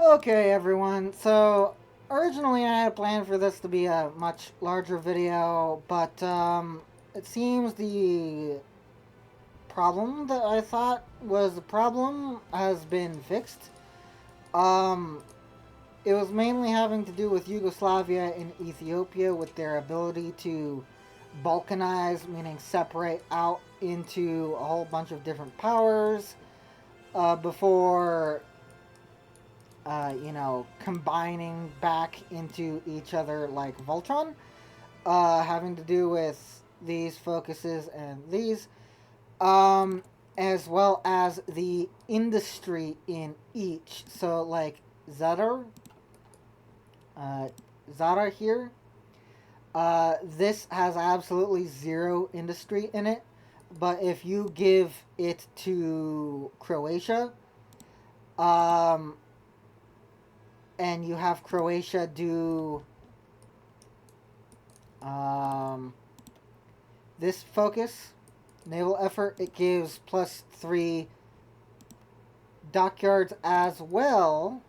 Okay, everyone. So, originally I had planned for this to be a much larger video, but it seems the problem that I thought was the problem has been fixed. Um, it was mainly having to do with Yugoslavia and Ethiopia with their ability to balkanize, meaning separate out into a whole bunch of different powers before combining back into each other like Voltron, having to do with these focuses and these, as well as the industry in each. So, like Zadar, uh, Zara here, this has absolutely zero industry in it. But if you give it to Croatia, um, and you have Croatia do um, this focus, naval effort, it gives +3 dockyards as well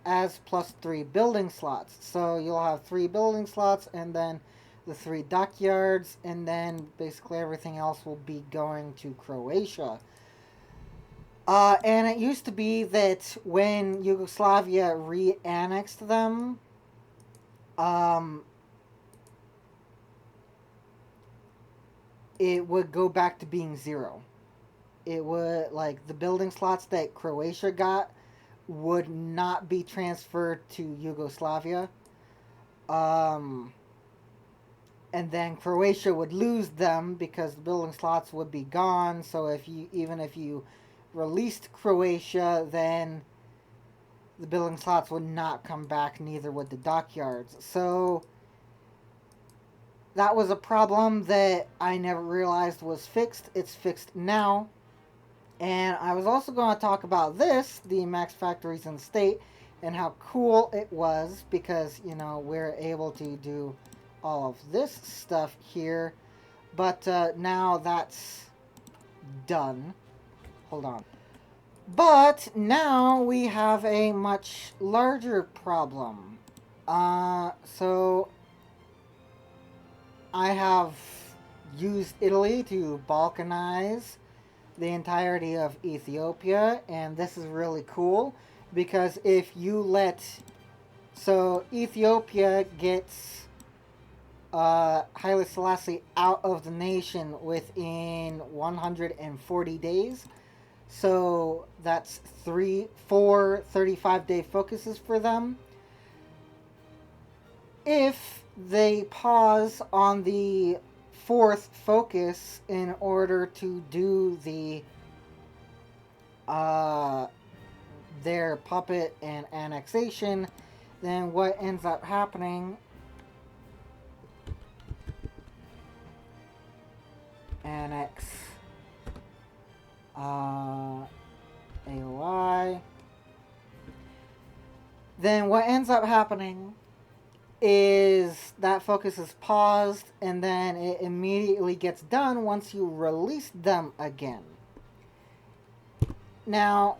as +3 building slots. So you'll have 3 building slots and then the 3 dockyards, and then basically everything else will be going to Croatia. And it used to be that when Yugoslavia re-annexed them, um, it would go back to being 0. It would, like, the building slots that Croatia got would not be transferred to Yugoslavia. Um, and then Croatia would lose them because the building slots would be gone. So even if you released Croatia, then the building slots would not come back, neither would the dockyards. So that was a problem that I never realized was fixed. It's fixed now. And I was also going to talk about this, the Max Factories in State, and how cool it was because, we're able to do all of this stuff here. But now that's done. Hold on. But now we have a much larger problem. So I have used Italy to balkanize the entirety of Ethiopia, and this is really cool because if you let. So Ethiopia gets Haile Selassie out of the nation within 140 days. So that's 4 35-day focuses for them. If they pause on the fourth focus in order to do uh, their puppet and annexation, then what ends up happening, annex AOI, then what ends up happening is that focus is paused and then it immediately gets done once you release them again. Now,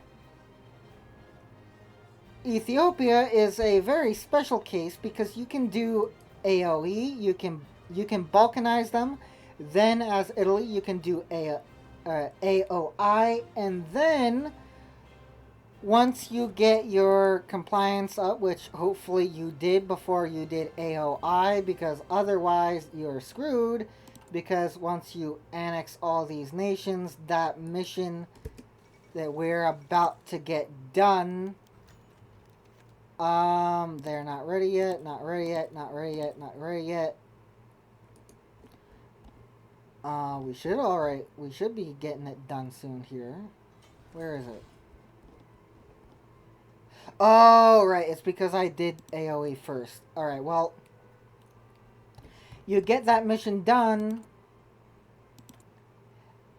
Ethiopia is a very special case because you can do AOE, you can balkanize them, then as Italy you can do AOI, and then once you get your compliance up, which hopefully you did before you did AOI, because otherwise you're screwed, because once you annex all these nations, that mission that we're about to get done, they're not ready yet, not ready yet, not ready yet, not ready yet. We should be getting it done soon here. Where is it? Oh, right, it's because I did AoE first. Alright, well, you get that mission done,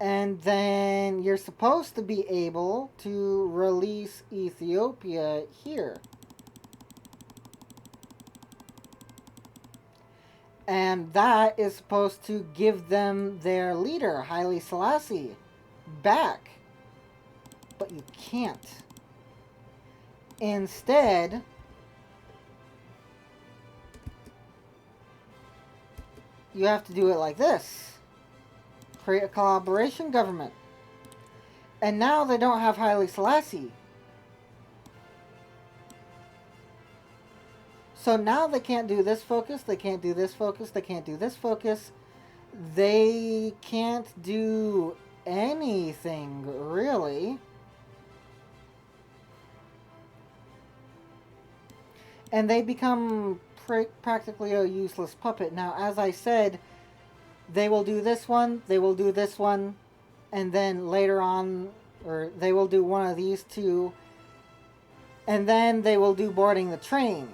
and then you're supposed to be able to release Ethiopia here. And that is supposed to give them their leader, Haile Selassie, back. But you can't. Instead, you have to do it like this. Create a collaboration government. And now they don't have Haile Selassie. So now they can't do this focus, they can't do this focus, they can't do this focus. They can't do anything, really. And they become practically a useless puppet. Now, as I said, they will do this one, they will do this one, and then later on, or they will do one of these two, and then they will do boarding the train.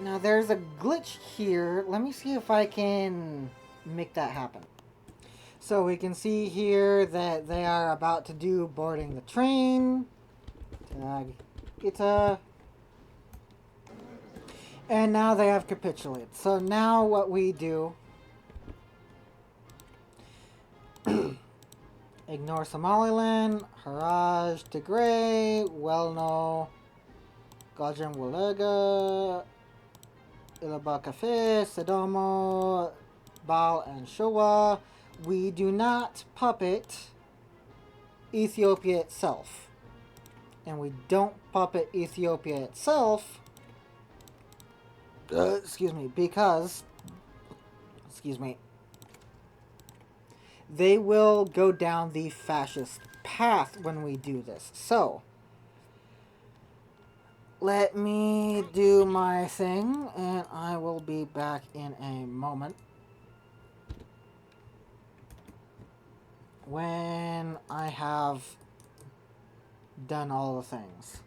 Now, there's a glitch here. Let me see if I can make that happen. So we can see here that they are about to do boarding the train. Tag Ita. And now they have capitulated. So now what we do... Ignore Somaliland, Haraj, Tigray, Welno, Gajem Walega, Ilabakafe, Sodomo, Baal, and Showa. We do not puppet Ethiopia itself. And we don't puppet Ethiopia itself, because, they will go down the fascist path when we do this. So, let me do my thing, and I will be back in a moment. When I have done all the things.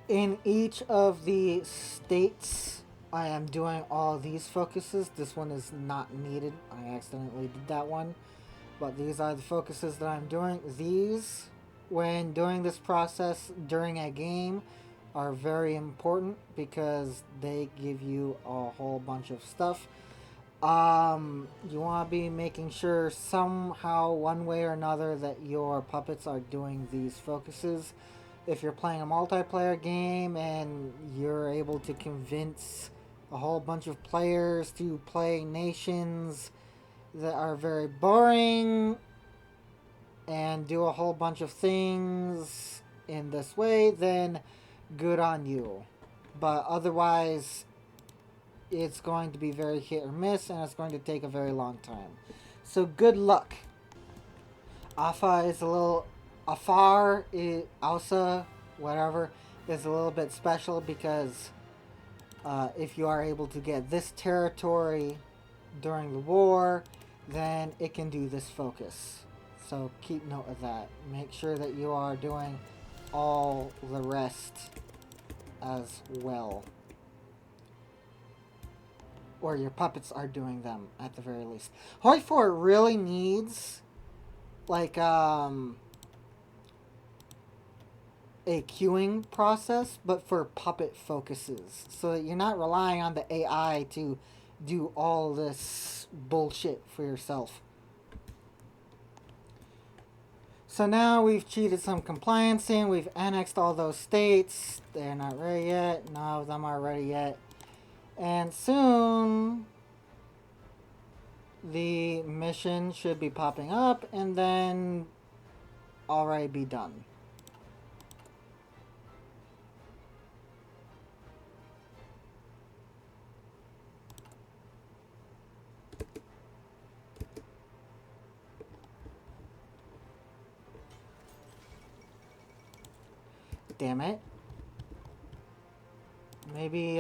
In each of the states, I am doing all these focuses. This one is not needed. I accidentally did that one. But these are the focuses that I'm doing. These, when doing this process during a game, are very important because they give you a whole bunch of stuff. You want to be making sure somehow, one way or another, that your puppets are doing these focuses. If you're playing a multiplayer game and you're able to convince a whole bunch of players to play nations that are very boring and do a whole bunch of things in this way, then good on you. But otherwise, it's going to be very hit or miss, and it's going to take a very long time. So good luck. Afar is a little... Afar, Ausa, whatever, is a little bit special because if you are able to get this territory during the war, then it can do this focus. So keep note of that. Make sure that you are doing all the rest as well. Or your puppets are doing them, at the very least. Hoi 4 really needs, like, a queuing process, but for puppet focuses. So that you're not relying on the AI to do all this bullshit for yourself. So now we've cheated some compliance in. We've annexed all those states. They're not ready yet. None of them are ready yet. And soon, the mission should be popping up and then already be done. Damn it. Maybe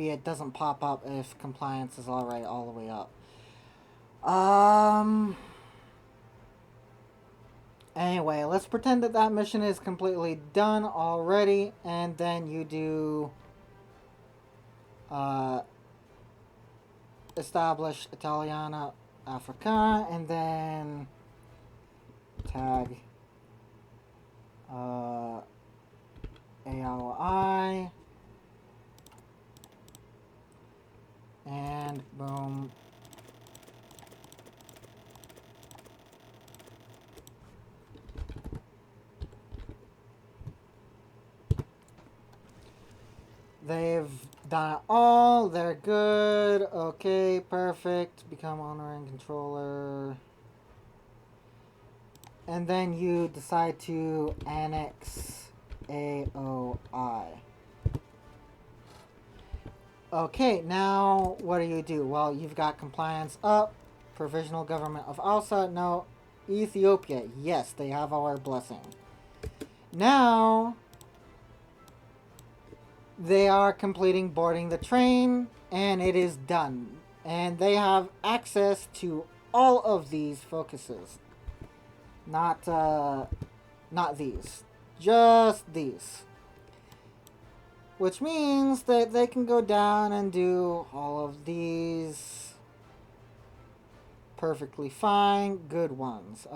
it doesn't pop up if compliance is already all the way up. Anyway, let's pretend that mission is completely done already, and then you do establish Italiana Africa, and then tag ALI, and boom. They've done it all. They're good. Okay, perfect. Become honoring controller. And then you decide to annex AOI. Okay, now what do? Well, you've got compliance up. Provisional government of Alsa. No. Ethiopia. Yes, they have our blessing. Now, they are completing boarding the train, and it is done. And they have access to all of these focuses. Not these. Just these. Which means that they can go down and do all of these perfectly fine, good ones.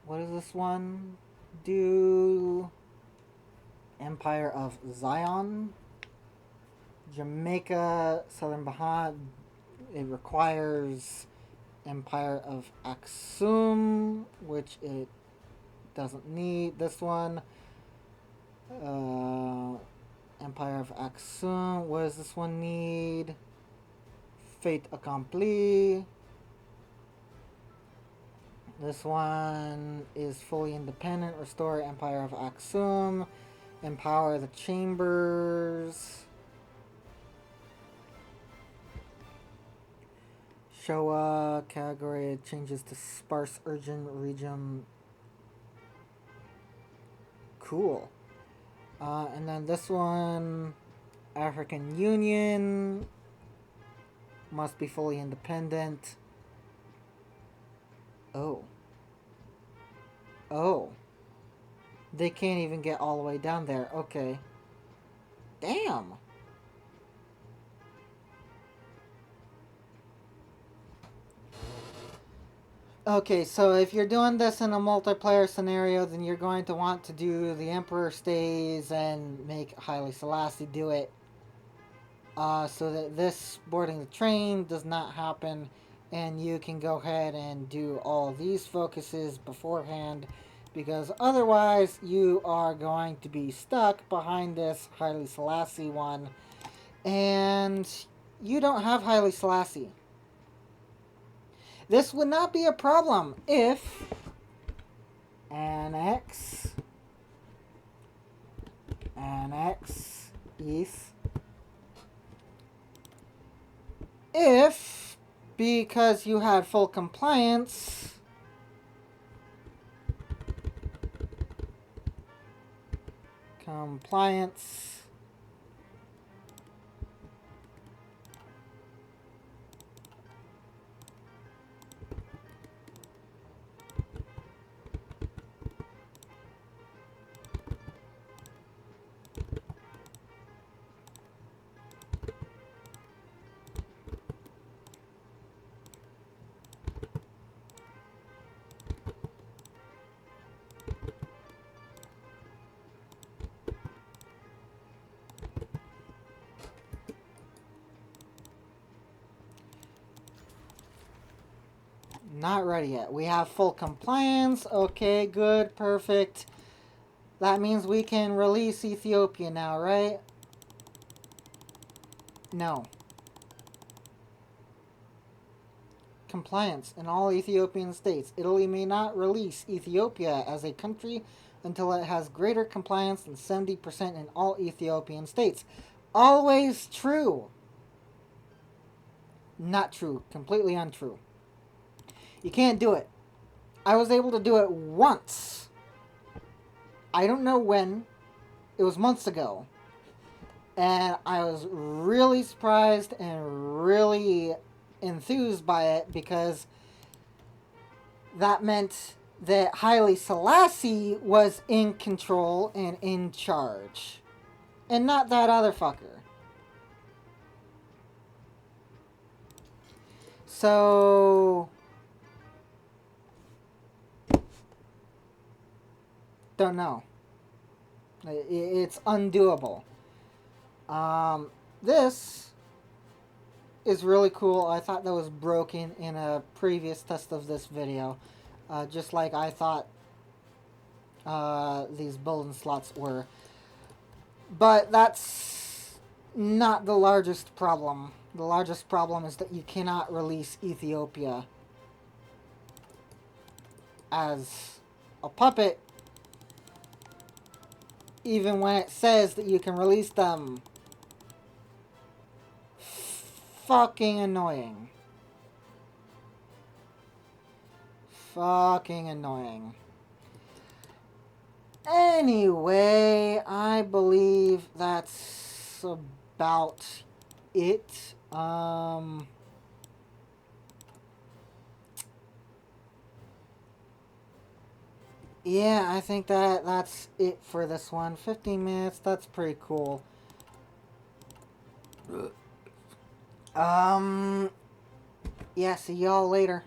What is this one? Do Empire of Zion, Jamaica, Southern Bahamas. It requires Empire of Aksum, which it doesn't need. This one, Empire of Aksum. What does this one need? Fait accompli. This one is fully independent. Restore Empire of Aksum. Empower the chambers. Showa category changes to sparse urgent region. Cool. And then this one, African Union, must be fully independent. Oh. Oh. They can't even get all the way down there. Okay. Damn. Okay, so if you're doing this in a multiplayer scenario, then you're going to want to do the Emperor stays and make Haile Selassie do it. So that this boarding the train does not happen, and you can go ahead and do all these focuses beforehand, because otherwise you are going to be stuck behind this Haile Selassie one, and you don't have Haile Selassie. This would not be a problem if annex East. If, because you had full compliance, not ready yet. We have full compliance. Okay, good, perfect. That means we can release Ethiopia now, right? No. Compliance in all Ethiopian states. Italy may not release Ethiopia as a country until it has greater compliance than 70% in all Ethiopian states. Always true. Not true. Completely untrue. You can't do it. I was able to do it once. I don't know when. It was months ago. And I was really surprised and really enthused by it, because that meant that Haile Selassie was in control and in charge. And not that other fucker. So... don't know. It's undoable. This is really cool. I thought that was broken in a previous test of this video. Just like I thought these building slots were. But that's not the largest problem. The largest problem is that you cannot release Ethiopia as a puppet, even when it says that you can release them. Fucking annoying. Fucking annoying. Anyway, I believe that's about it. Yeah, I think that's it for this one. 15 minutes, that's pretty cool. Yeah, see y'all later.